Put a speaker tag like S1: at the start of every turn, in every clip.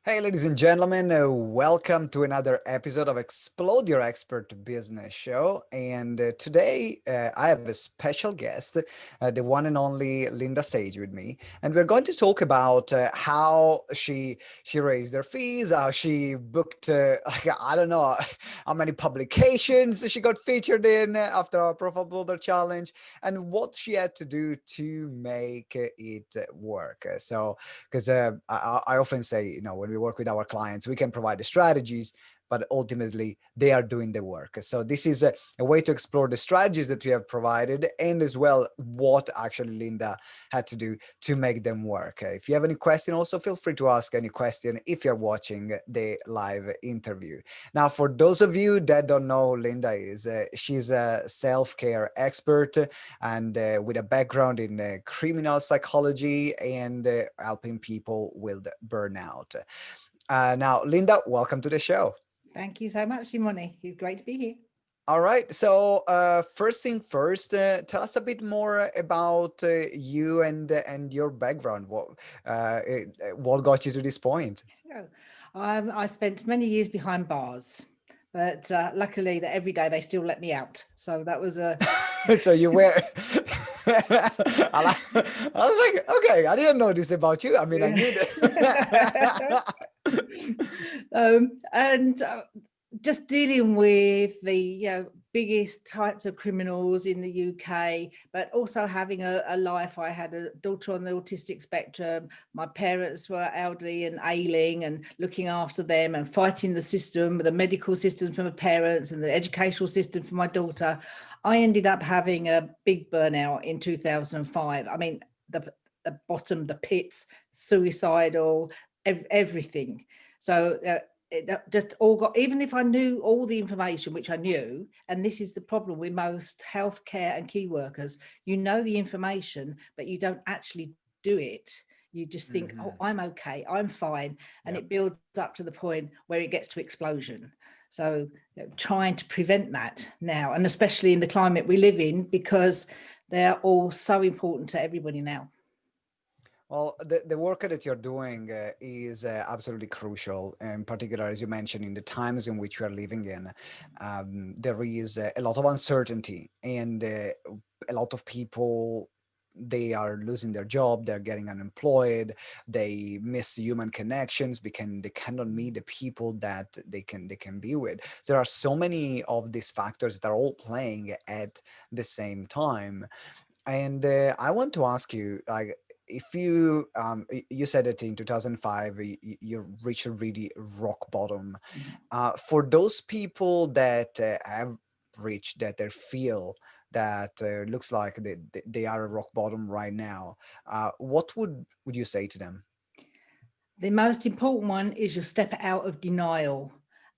S1: Hey, ladies and gentlemen, welcome to another episode of Explode Your Expert Business Show. And today I have a special guest, the one and only Linda Sage with me. And we're going to talk about how she raised her fees, how she booked, I don't know, how many publications she got featured in after our Profile Builder Challenge, and what she had to do to make it work. Because I often say, when we work with our clients, we can provide the strategies, but ultimately they are doing the work. So this is a way to explore the strategies that we have provided, and as well what actually Linda had to do to make them work. If you have any question, also feel free to ask any question if you're watching the live interview. Now, for those of you that don't know who Linda is, she's a self-care expert and with a background in criminal psychology and helping people with burnout. Now, Linda, welcome to the show.
S2: Thank you so much, Simone. It's great to be here.
S1: All right. So, first thing first, tell us a bit more about you and your background. What got you to this point?
S2: Oh, I spent many years behind bars, but luckily that every day they still let me out. So that was a
S1: So you were. I was like, okay, I didn't know this about you. I mean, I knew that.
S2: and just dealing with the biggest types of criminals in the UK, but also having a life. I had a daughter on the autistic spectrum. My parents were elderly and ailing, and looking after them and fighting the system, the medical system for my parents and the educational system for my daughter. I ended up having a big burnout in 2005. I mean, the bottom, the pits, suicidal, everything. So it just all got, even if I knew all the information, which I knew, and this is the problem with most healthcare and key workers, you know the information, but you don't actually do it. You just think, oh, I'm okay, I'm fine. And it builds up to the point where it gets to explosion. So trying to prevent that now, and especially in the climate we live in, because they're all so important to everybody now.
S1: Well, the work that you're doing is absolutely crucial, in particular, as you mentioned, in the times in which we are living in. There is a lot of uncertainty, and a lot of people, they are losing their job, they're getting unemployed, they miss human connections because they cannot meet the people that they can be with. There are so many of these factors that are all playing at the same time. And I want to ask you, like, if you said that in 2005 you reached a really rock bottom. For those people that have reached that, they feel that looks like they are at rock bottom right now, what would you say to them?
S2: The most important one is you step out of denial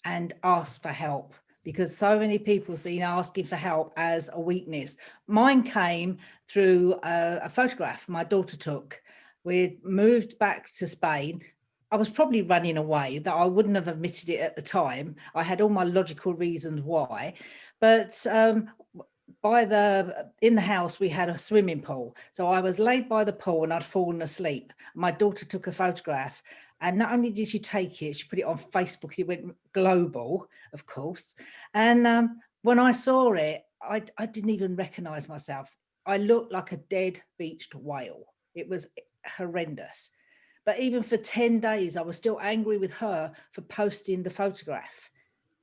S2: and ask for help, because so many people see asking for help as a weakness. Mine came through a photograph my daughter took. We'd moved back to Spain. I was probably running away, that I wouldn't have admitted it at the time. I had all my logical reasons why, but in the house we had a swimming pool, so I was laid by the pool and I'd fallen asleep. My daughter took a photograph, and not only did she take it, she put it on Facebook. It went global, of course. And when I saw it, I didn't even recognize myself. I looked like a dead beached whale. It was horrendous. But even for 10 days I was still angry with her for posting the photograph.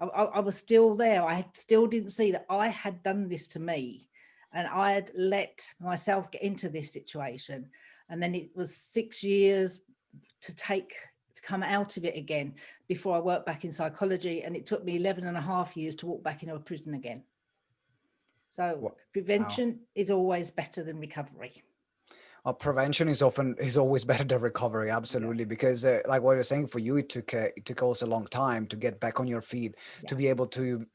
S2: I was still there. I still didn't see that I had done this to me, and I had let myself get into this situation. And then it was 6 years to come out of it again before I worked back in psychology. And it took me 11 and a half years to walk back into a prison again. So
S1: Wow.
S2: prevention is always better than recovery.
S1: Prevention is always better than recovery,
S2: Yeah,
S1: absolutely. Because, like what you're saying, for you, it took also a long time to get back on your feet, to
S2: yeah.
S1: be able to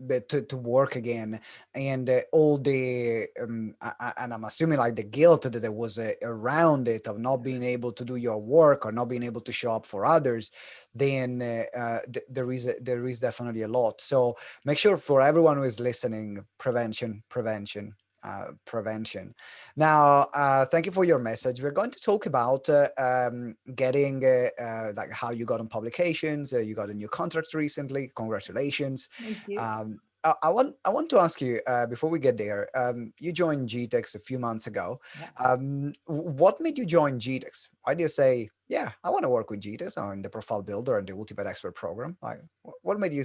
S1: work again, and all the and I'm assuming like the guilt that there was around it of not being able to do your work or not being able to show up for others. Then there is definitely a lot. So make sure, for everyone who is listening, prevention, prevention. prevention. Now, thank you for your message. We're going to talk about getting like how you got on publications. You got a new contract recently. Congratulations.
S2: Thank you.
S1: I want to ask you before we get there. You joined GTeX a few months ago.
S2: Yeah.
S1: What made you join GTeX? Why do you say, yeah, I want to work with GTeX on the profile builder and the ultimate expert program? Like, what made you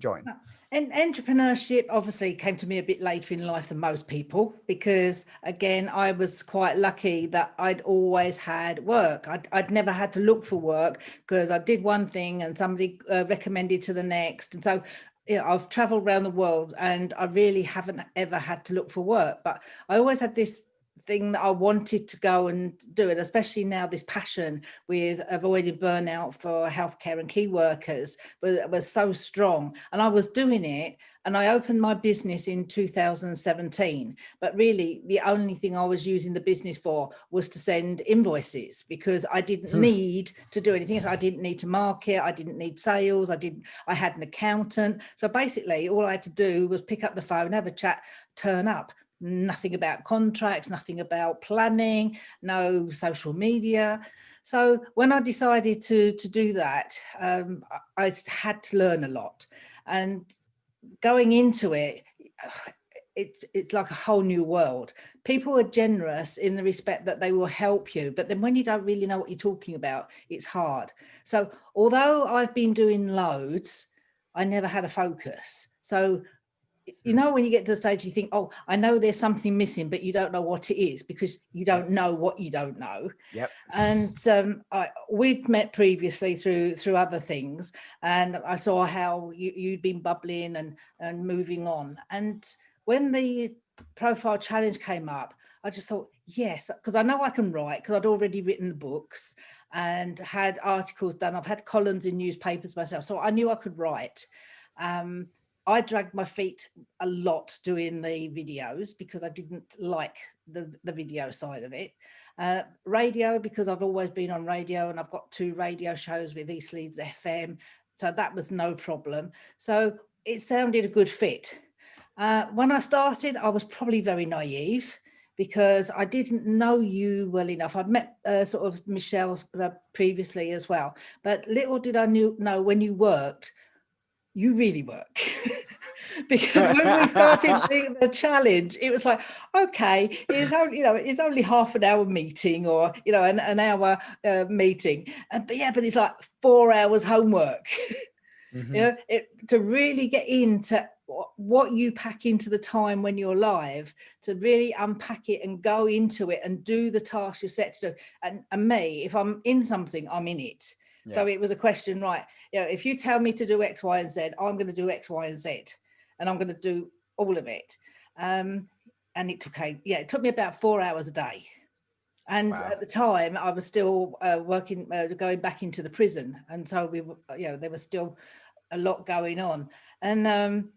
S1: join?
S2: And entrepreneurship obviously came to me a bit later in life than most people, because again, I was quite lucky that I'd always had work. I'd never had to look for work, because I did one thing and somebody recommended to the next. And so I've traveled around the world and I really haven't ever had to look for work, but I always had this thing that I wanted to go and do it, especially now this passion with avoiding burnout for healthcare and key workers was so strong, and I was doing it. And I opened my business in 2017, but really the only thing I was using the business for was to send invoices, because I didn't need to do anything else. I didn't need to market. I didn't need sales. I had an accountant. So basically all I had to do was pick up the phone, have a chat, turn up. Nothing about contracts, nothing about planning, no social media. So when I decided to do that, I had to learn a lot. And going into it, it's like a whole new world. People are generous in the respect that they will help you, but then when you don't really know what you're talking about, it's hard. So although I've been doing loads, I never had a focus. So you know, when you get to the stage, you think, oh, I know there's something missing, but you don't know what it is, because you don't know what you don't know.
S1: Yep.
S2: And we'd met previously through other things, and I saw how you'd been bubbling and moving on. And when the profile challenge came up, I just thought, yes, because I know I can write, because I'd already written the books and had articles done. I've had columns in newspapers myself, so I knew I could write. I dragged my feet a lot doing the videos, because I didn't like the video side of it. Radio, because I've always been on radio, and I've got 2 radio shows with East Leeds FM. So that was no problem. So it sounded a good fit. When I started, I was probably very naive, because I didn't know you well enough. I'd met sort of Michelle previously as well, but little did I know when you worked, you really work. Because when we started the challenge, it was like, okay, it's only, it's only half an hour meeting, or an hour meeting, but it's like 4 hours homework.
S1: Mm-hmm.
S2: To really get into what you pack into the time when you're live, to really unpack it and go into it and do the task you're set to do. And me, if I'm in something, I'm in it. Yeah. So it was a question, right? If you tell me to do X, Y, and Z, I'm going to do X, Y, and Z, and I'm going to do all of it. And it took me about 4 hours a day. And at the time, I was still working, going back into the prison, and so we were, there was still a lot going on, and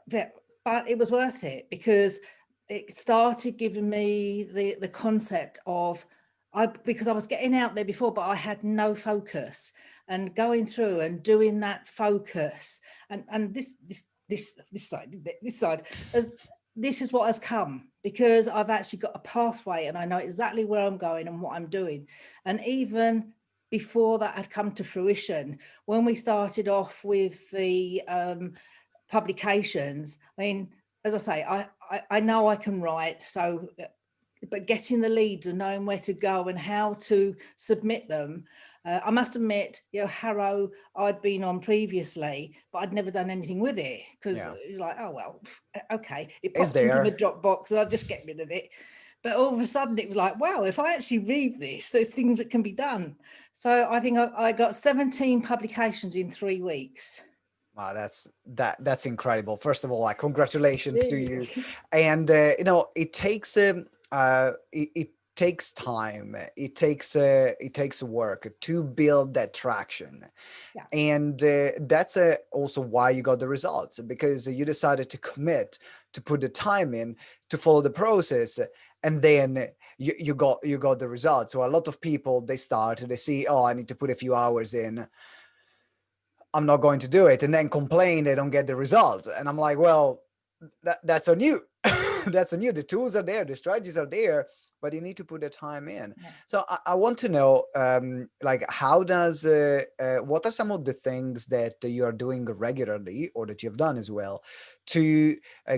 S2: but it was worth it, because it started giving me the concept of because I was getting out there before, but I had no focus, and going through and doing that focus, and this side, this is what has come, because I've actually got a pathway and I know exactly where I'm going and what I'm doing. And even before that had come to fruition, when we started off with the publications, I mean, as I say, I know I can write, so, but getting the leads and knowing where to go and how to submit them, I must admit, Harrow I'd been on previously, but I'd never done anything with it, because like, oh well, okay, it pops into the Dropbox and I'll just get rid of it. But all of a sudden it was like, wow, if I actually read this, there's things that can be done. So I think I got 17 publications in 3 weeks.
S1: Wow, that's incredible. First of all, like, congratulations to you. And it takes it takes time. It takes work to build that traction.
S2: Yeah.
S1: And that's also why you got the results, because you decided to commit, to put the time in, to follow the process, and then you got the results. So a lot of people, they see, oh, I need to put a few hours in, I'm not going to do it, and then complain they don't get the results. And I'm like, well, that's on you. that's new. The tools are there, the strategies are there, but you need to put the time in.
S2: Yeah.
S1: So I want to know, like, how does, what are some of the things that you are doing regularly or that you've done as well to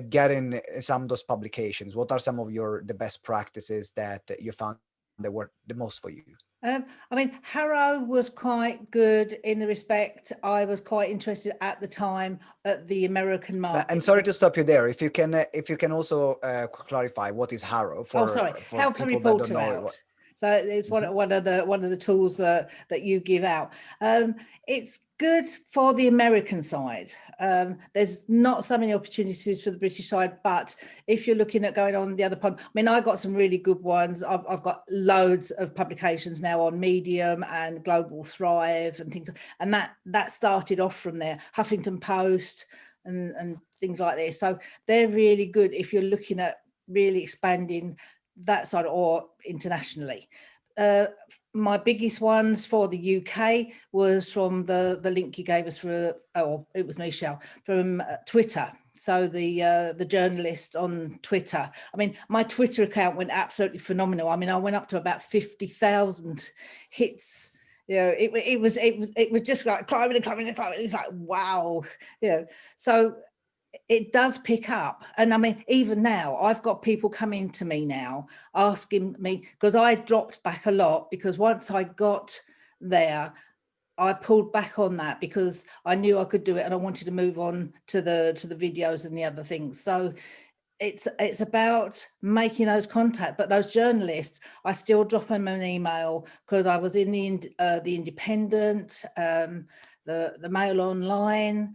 S1: get in some of those publications? What are some of the best practices that you found that work the most for you?
S2: I mean, Harrow was quite good in the respect I was quite interested at the time at the American
S1: And
S2: market.
S1: sorry to stop you there. If you can also clarify what is Harrow
S2: Oh, sorry,
S1: for
S2: help a
S1: people that don't
S2: reporter
S1: know it.
S2: out. So it's one of the tools that you give out. It's good for the American side. There's not so many opportunities for the British side, but if you're looking at going on the other pond, I mean, I got some really good ones. I've got loads of publications now on Medium and Global Thrive and things, and that started off from there. Huffington Post and things like this. So they're really good if you're looking at really expanding that side or internationally. My biggest ones for the UK was from the link you gave us for, it was Michelle, from Twitter. So the journalist on Twitter. I mean, my Twitter account went absolutely phenomenal. I mean, I went up to about 50,000 hits. You know, it was just like climbing and climbing and climbing. It's like, wow. You know, so it does pick up. And I mean, even now I've got people coming to me now asking me, because I dropped back a lot, because once I got there, I pulled back on that because I knew I could do it and I wanted to move on to the videos and the other things. So it's about making those contacts. But those journalists, I still drop them an email, because I was in the Independent, the Mail Online,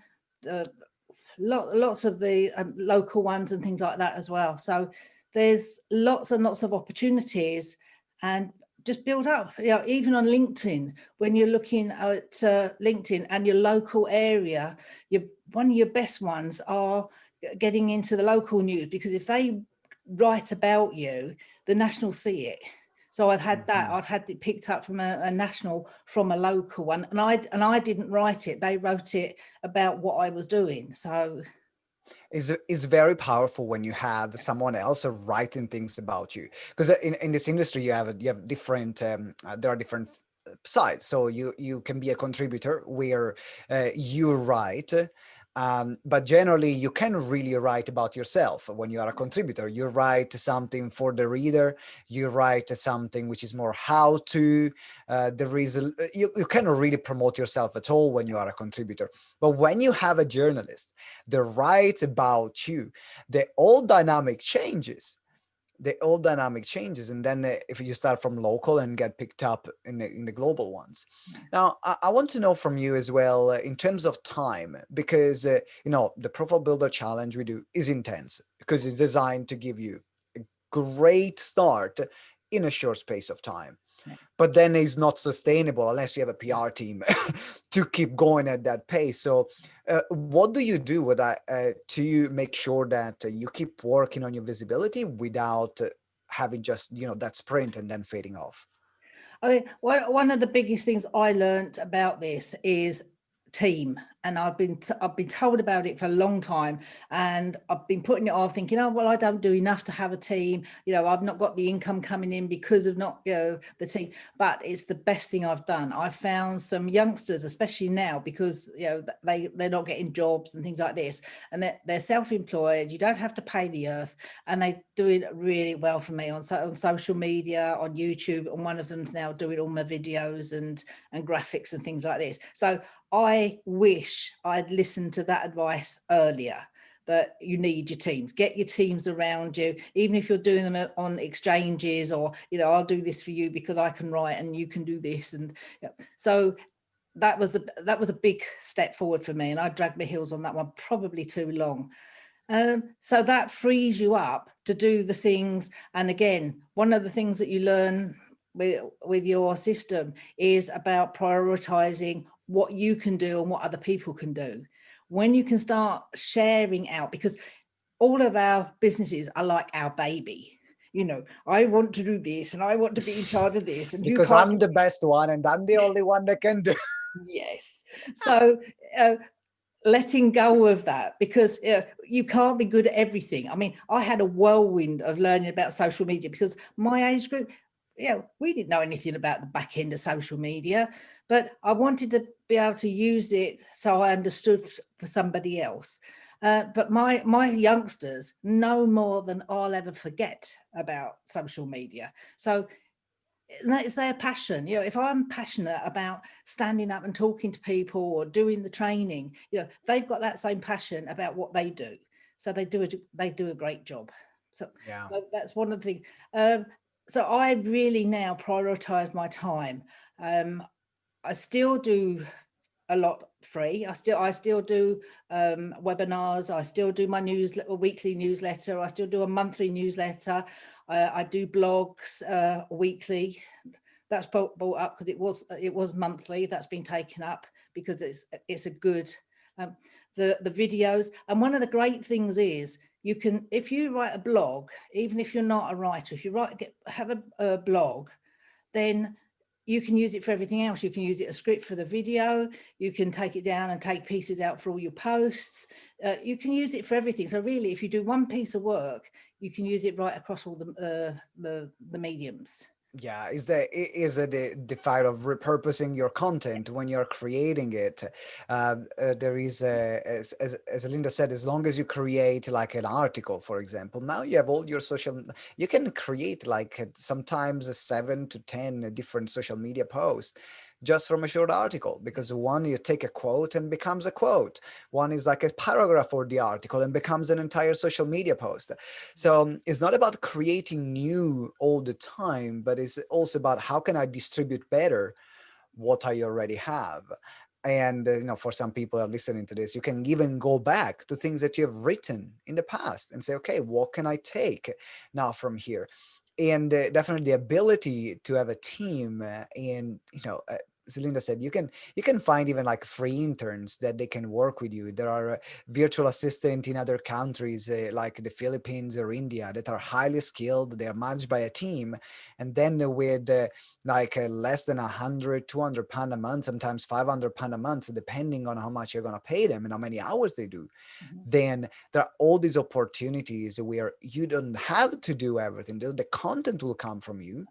S2: lots of the local ones and things like that as well. So there's lots and lots of opportunities, and just build up, you know, even on LinkedIn, when you're looking at LinkedIn and your local area, one of your best ones are getting into the local news, because if they write about you, the national see it. So I've had that. I've had it picked up from a national, from a local one, and I didn't write it. They wrote it about what I was doing. So
S1: Is very powerful when you have someone else writing things about you, because in this industry you have different there are different sides. So you can be a contributor where you write, but generally you can really write about yourself. When you are a contributor, you write something for the reader, you write something which is more how to, there is you cannot really promote yourself at all when you are a contributor. But when you have a journalist that writes about you, the whole dynamic changes. And then if you start from local and get picked up in the global ones. Now I want to know from you as well, in terms of time, because you know, the profile builder challenge we do is intense, because it's designed to give you a great start in a short space of time. But then it's not sustainable unless you have a PR team to keep going at that pace. So what do you do with that to make sure that you keep working on your visibility without having just, you know, that sprint and then fading off?
S2: I mean, one of the biggest things I learned about this is team, and I've been told about it for a long time, and I've been putting it off, thinking, oh well, I don't do enough to have a team, you know, I've not got the income coming in because of not, you know, the team. But it's the best thing I've done. I've found some youngsters, especially now, because, you know, they're not getting jobs and things like this, and they're self-employed, you don't have to pay the earth, and they do it really well for me on social media, on YouTube, and one of them's now doing all my videos and graphics and things like this. So I wish I'd listened to that advice earlier, that you need your teams, get your teams around you, even if you're doing them on exchanges, or, you know, I'll do this for you because I can write and you can do this. And you know, so that was a big step forward for me, and I dragged my heels on that one probably too long. So that frees you up to do the things. And again, one of the things that you learn with your system is about prioritizing what you can do and what other people can do. When you can start sharing out, because all of our businesses are like our baby. You know, I want to do this and I want to be in charge of this, and you
S1: Because
S2: can't.
S1: I'm the best one and I'm the only one that can do.
S2: Yes. So letting go of that, because you can't be good at everything. I mean, I had a whirlwind of learning about social media because my age group, we didn't know anything about the back end of social media, but I wanted to be able to use it so I understood for somebody else. But my youngsters know more than I'll ever forget about social media. So it's their passion. If I'm passionate about standing up and talking to people or doing the training, they've got that same passion about what they do. So they do a great job. So,
S1: Yeah.
S2: so that's one of the things. So I really now prioritize my time. I still do a lot free. I still do webinars. I still do my weekly newsletter. I still do a monthly newsletter. I do blogs weekly. That's brought up because it was monthly. That's been taken up because it's a good the videos. And one of the great things is you can, if you write a blog, even if you're not a writer, if you have a blog, then you can use it for everything else. You can use it as a script for the video. You can take it down and take pieces out for all your posts. You can use it for everything. So really, if you do one piece of work, you can use it right across all the mediums.
S1: Yeah, is it the fact of repurposing your content when you're creating it? There is as Linda said, as long as you create like an article, for example, now you have all your you can create like sometimes 7 to 10 different social media posts just from a short article, because one, you take a quote and becomes a quote, one is like a paragraph for the article and becomes an entire social media post. So it's not about creating new all the time, but it's also about how can I distribute better what I already have. And for some people are listening to this, you can even go back to things that you have written in the past and say, okay, what can I take now from here? And definitely the ability to have a team and as Linda said, you can find even like free interns that they can work with you. There are virtual assistants in other countries like the Philippines or India that are highly skilled. They are managed by a team, and then with less than 100, 200 pound a month, sometimes 500 pound a month, depending on how much you're going to pay them and how many hours they do. Then there are all these opportunities where you don't have to do everything. The content will come from you,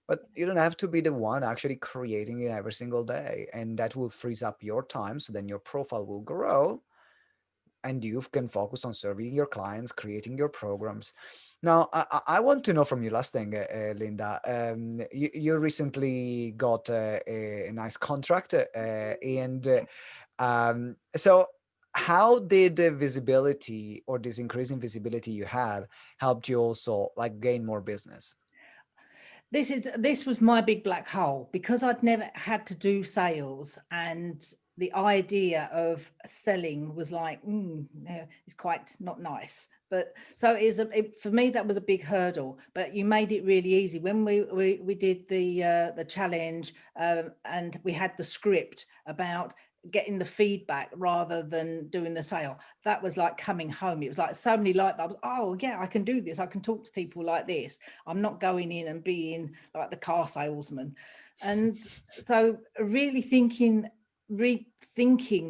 S1: but you don't have to be the one actually creating it every single day. And that will freeze up your time. So then your profile will grow and you can focus on serving your clients, creating your programs. Now, I want to know from you last thing, Linda. You recently got a nice contract, so how did the visibility or this increasing visibility you have helped you also like gain more business?
S2: This was my big black hole, because I'd never had to do sales, and the idea of selling was like, it's quite not nice. But so for me, that was a big hurdle. But you made it really easy when we did the challenge, and we had the script about getting the feedback rather than doing the sale. That was like coming home. It was like so many light bulbs. Oh yeah, I can do this. I can talk to people like this. I'm not going in and being like the car salesman. And so really rethinking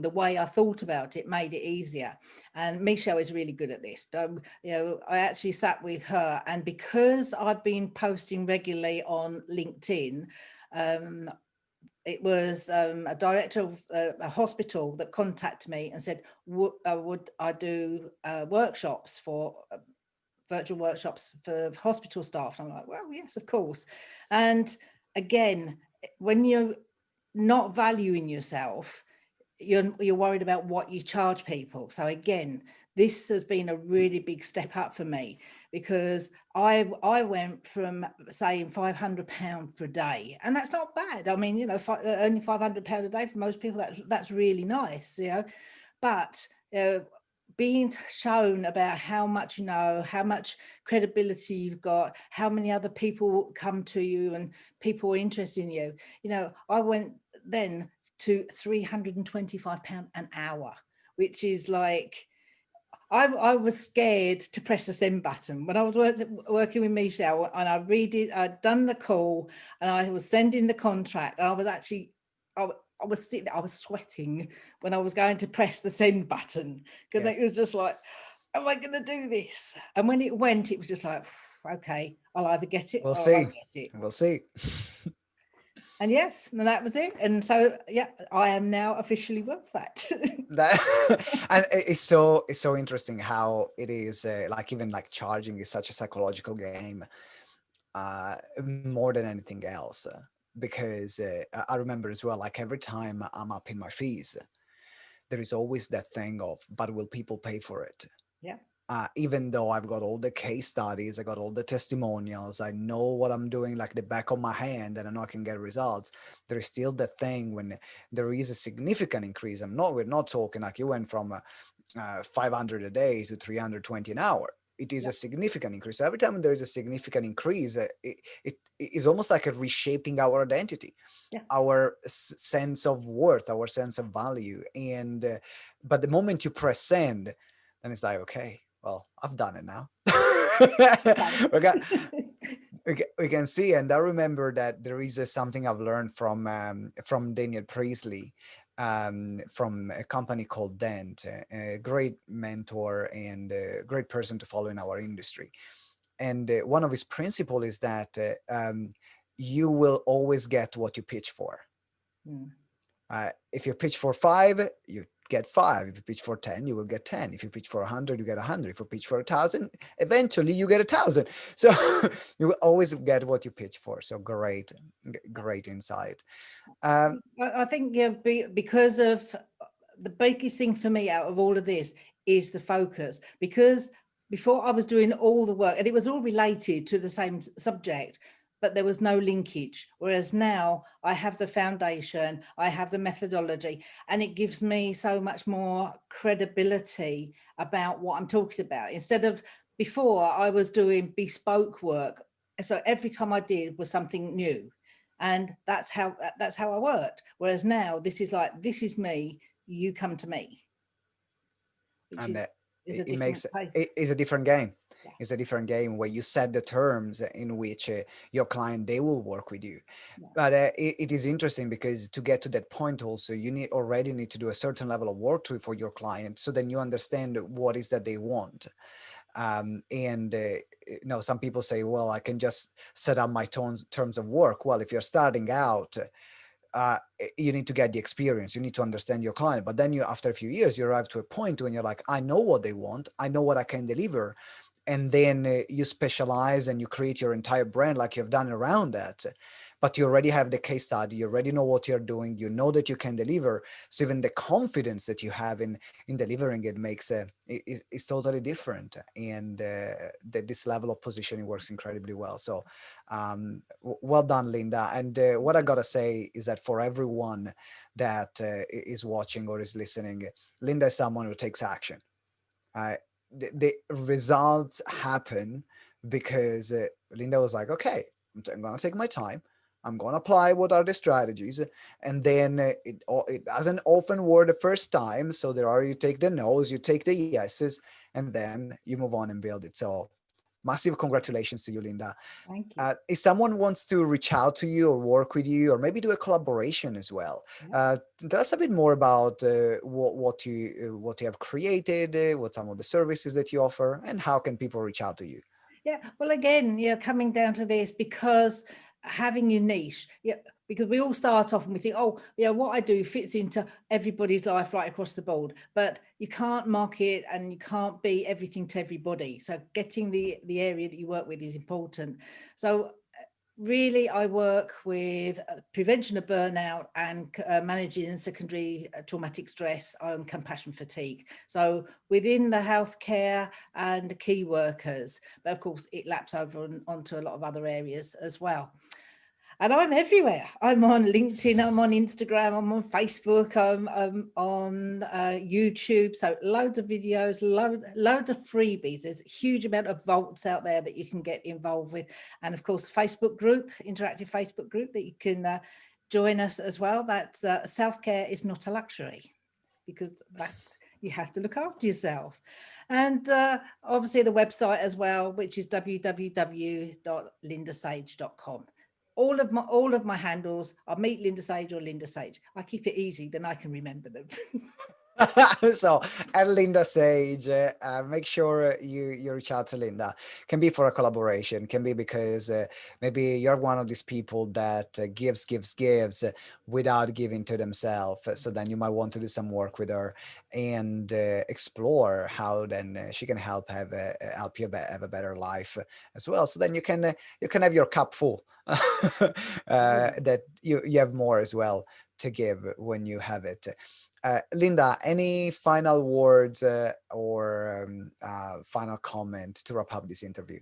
S2: the way I thought about it made it easier. And Michelle is really good at this. I actually sat with her, and because I'd been posting regularly on LinkedIn, it was a director of a hospital that contacted me and said, would I do workshops for virtual workshops for hospital staff? And I'm like, well, yes, of course. And again, when you're not valuing yourself, you're worried about what you charge people. So again, this has been a really big step up for me, because I went from saying £500 for a day, and that's not bad. I mean, earning £500 a day for most people, that's really nice, but being shown about how much you know, how much credibility you've got, how many other people come to you and people are interested in you. I went then to £325 an hour, which is like, I was scared to press the send button when I was working with Michelle, and I'd done the call and I was sending the contract, and I was actually, I was sitting, I was sweating when I was going to press the send button, because
S1: Yeah.
S2: it was just like, am I going to do this? And when it went, it was just like, okay, I'll either get it
S1: We'll
S2: or I
S1: see.
S2: won't get it.
S1: We'll see.
S2: And yes, and that was it. And so, yeah, I am now officially worth that.
S1: That and it's so interesting how it is like even like charging is such a psychological game more than anything else because I remember as well, like every time I'm up in my fees, there is always that thing of, but will people pay for it?
S2: Yeah.
S1: Even though I've got all the case studies, I got all the testimonials, I know what I'm doing like the back of my hand, and I know I can get results. There is still that thing when there is a significant increase. We're not talking like you went from 500 a day to 320 an hour. It is
S2: Yeah.
S1: a significant increase. So every time there is a significant increase, it is almost like a reshaping our identity,
S2: Yeah.
S1: our sense of worth, our sense of value. And but the moment you press send, then it's like, okay, well, I've done it now. we got we can see. And I remember that there is something I've learned from Daniel Priestley, from a company called Dent, a great mentor and a great person to follow in our industry. And one of his principles is that you will always get what you pitch for.
S2: Mm.
S1: If you pitch for 5, you get 5. If you pitch for 10, you will get 10. If you pitch for 100, you get 100. If you pitch for 1,000, eventually you get 1,000. So you will always get what you pitch for. So great, great insight.
S2: I think, yeah, because of the biggest thing for me out of all of this is the focus, because before I was doing all the work and it was all related to the same subject, but there was no linkage. Whereas now I have the foundation, I have the methodology, and it gives me so much more credibility about what I'm talking about. Instead of before, I was doing bespoke work. So every time I did was something new. And that's how I worked. Whereas now this is like, this is me, you come to me, which
S1: And
S2: is a
S1: it
S2: different
S1: makes
S2: place.
S1: it is a different game.
S2: Yeah.
S1: It's a different game where you set the terms in which your client, they will work with you.
S2: Yeah.
S1: But it is interesting because to get to that point also, you already need to do a certain level of work for your client, so then you understand what is that they want. And some people say, well, I can just set up my terms of work. Well, if you're starting out, you need to get the experience, you need to understand your client. But then after a few years, you arrive to a point when you're like, I know what they want, I know what I can deliver. And then you specialize and you create your entire brand like you've done around that. But you already have the case study, you already know what you're doing, you know that you can deliver. So even the confidence that you have in delivering it makes is totally different. And that this level of positioning works incredibly well. So well done, Linda. And what I gotta say is that for everyone that is watching or is listening, Linda is someone who takes action. uh, the results happen because Linda was like, okay, I'm going to take my time. I'm going to apply what are the strategies. And then it doesn't often work the first time. So there are, you take the no's, you take the yeses, and then you move on and build it. So massive congratulations to you, Linda.
S2: Thank you.
S1: If someone wants to reach out to you or work with you, or maybe do a collaboration as well, tell us a bit more about what you have created, what some of the services that you offer, and how can people reach out to you?
S2: Yeah, well, again, coming down to this, because having your niche, because we all start off and we think, oh, what I do fits into everybody's life right across the board, but you can't market and you can't be everything to everybody. So getting the area that you work with is important. So really, I work with prevention of burnout and managing secondary traumatic stress and compassion fatigue. So within the healthcare and key workers, but of course it laps over onto a lot of other areas as well. And I'm everywhere. I'm on LinkedIn, I'm on Instagram, I'm on Facebook, I'm on YouTube. So loads of videos, loads of freebies. There's a huge amount of vaults out there that you can get involved with. And of course, Facebook group, interactive Facebook group that you can join us as well. That's self-care is not a luxury, because that's, you have to look after yourself. And obviously the website as well, which is www.lindasage.com. all of my handles are Meet Linda Sage or Linda Sage. I keep it easy, then I can remember them.
S1: So at Linda Sage, make sure you reach out to Linda. Can be for a collaboration, can be because maybe you're one of these people that gives without giving to themselves. So then you might want to do some work with her and explore how then she can help you have a better life as well. So then you can have your cup full, that you have more as well to give when you have it. Linda, any final words or final comment to wrap up this interview?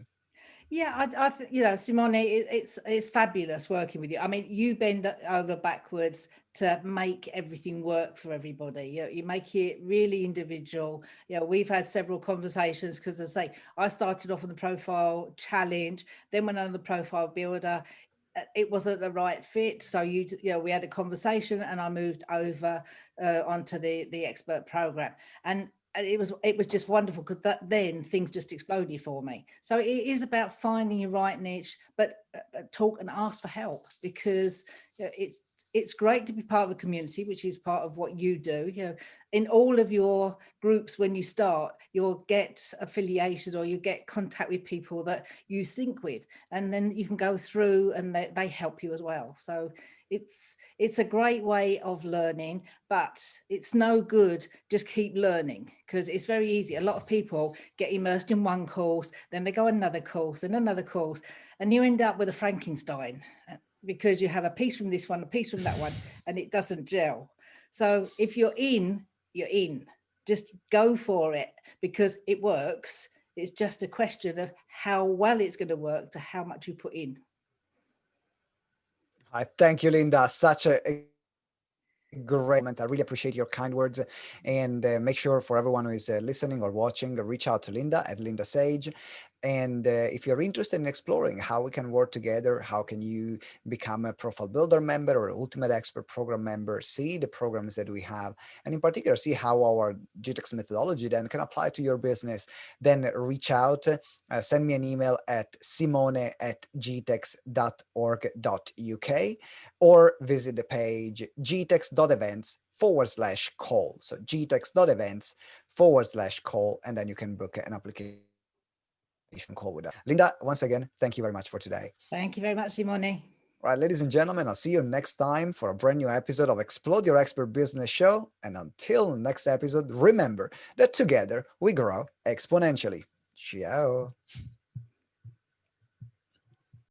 S2: Yeah, Simone, it's fabulous working with you. I mean, you bend over backwards to make everything work for everybody. You make it really individual. We've had several conversations because, as I say, I started off on the profile challenge, then went on the profile builder. It wasn't the right fit, so we had a conversation, and I moved over onto the expert program, and it was just wonderful because then things just exploded for me. So it is about finding your right niche, but talk and ask for help, because it's great to be part of a community, which is part of what you do. In all of your groups, when you start, you'll get affiliated or you get contact with people that you sync with, and then you can go through and they help you as well. So it's a great way of learning, but it's no good just keep learning, because it's very easy. A lot of people get immersed in one course, then they go another course and another course, and you end up with a Frankenstein, because you have a piece from this one, a piece from that one, and it doesn't gel. So if you're in, you're in. Just go for it, because it works. It's just a question of how well it's going to work to how much you put in.
S1: I thank you, Linda. Such a great comment. I really appreciate your kind words. And make sure for everyone who is listening or watching, reach out to Linda at Linda Sage. And if you're interested in exploring how we can work together, how can you become a Profile Builder member or Ultimate Expert Program member, see the programs that we have, and in particular, see how our GTeX methodology then can apply to your business, then reach out, send me an email at simone@gtex.org.uk, or visit the page gtex.events/call. So gtex.events/call, and then you can book an application call with us. Linda, once again, thank you very much for today.
S2: Thank you very much, Simone.
S1: All right, ladies and gentlemen, I'll see you next time for a brand new episode of Explode Your Expert Business Show. And until next episode, remember that together we grow exponentially. Ciao.